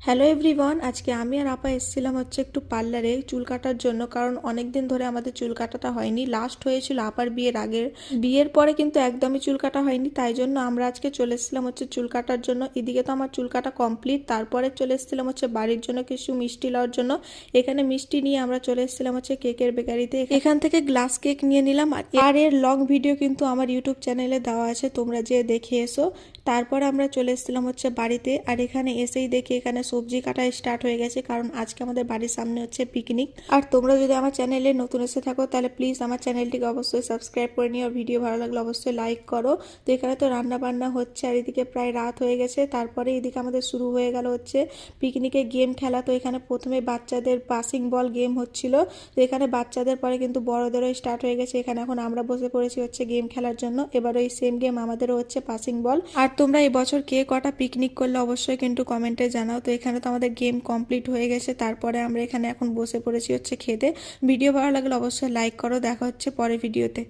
Hello everyone, আজকে আমি আর আপা এসেছিলাম হচ্ছে একটু পার্লারে চুল কাটার জন্য। কারণ অনেক দিন ধরে আমাদের চুল কাটাটা হয়নি। লাস্ট হয়েছিল আপার বিয়ের আগের, বিয়ের পরে কিন্তু একদমই চুল কাটা হয়নি। তাই জন্য আমরা আজকে চলে এসেছিলাম হচ্ছে চুল কাটার জন্য। এদিকে তো আমার চুল কাটা কমপ্লিট। তারপরে চলে এসেছিলাম হচ্ছে বাড়ির জন্য কিছু মিষ্টি লওয়ার জন্য। এখানে মিষ্টি নিয়ে আমরা চলে এসেছিলাম হচ্ছে কেকের বেকারিতে। এখান থেকে গ্লাস কেক নিয়ে নিলাম। আর এর লং ভিডিও কিন্তু আমার ইউটিউব চ্যানেলে দেওয়া আছে, তোমরা যে দেখে এসো। তারপর আমরা চলে এসেছিলাম হচ্ছে বাড়িতে। আর এখানে এসেই দেখি এখানে সবজি কাটা স্টার্ট হয়ে গেছে, কারণ আজকে আমাদের বাড়ির সামনে হচ্ছে পিকনিক। আর তোমরা যদি আমার চ্যানেলে নতুন এসে থাকো তাহলে প্লিজ আমার চ্যানেলটিকে অবশ্যই সাবস্ক্রাইব করে নিও। ভিডিও ভালো লাগলে অবশ্যই লাইক করো। তো এখানে তো রান্না বান্না হচ্ছে আর এদিকে প্রায় রাত হয়ে গেছে। তারপরে এদিকে আমাদের শুরু হয়ে গেল হচ্ছে পিকনিকে গেম খেলা। তো এখানে প্রথমে বাচ্চাদের পাসিং বল গেম হচ্ছিল। তো এখানে বাচ্চাদের পরে কিন্তু বড়দেরও স্টার্ট হয়ে গেছে। এখানে এখন আমরা বসে পড়েছি হচ্ছে গেম খেলার জন্য। এবার ওই সেম গেম আমাদেরও হচ্ছে পাসিং বল। আর তোমরা এই বছর কে কটা পিকনিক করলে অবশ্যই কিন্তু কমেন্টে জানাও। তো এখানে তো আমাদের গেম কমপ্লিট হয়ে গেছে। তারপরে আমরা এখানে এখন বসে পড়েছি হচ্ছে খেতে। ভিডিও ভালো লাগলে অবশ্যই লাইক করো। দেখা হচ্ছে পরের ভিডিওতে।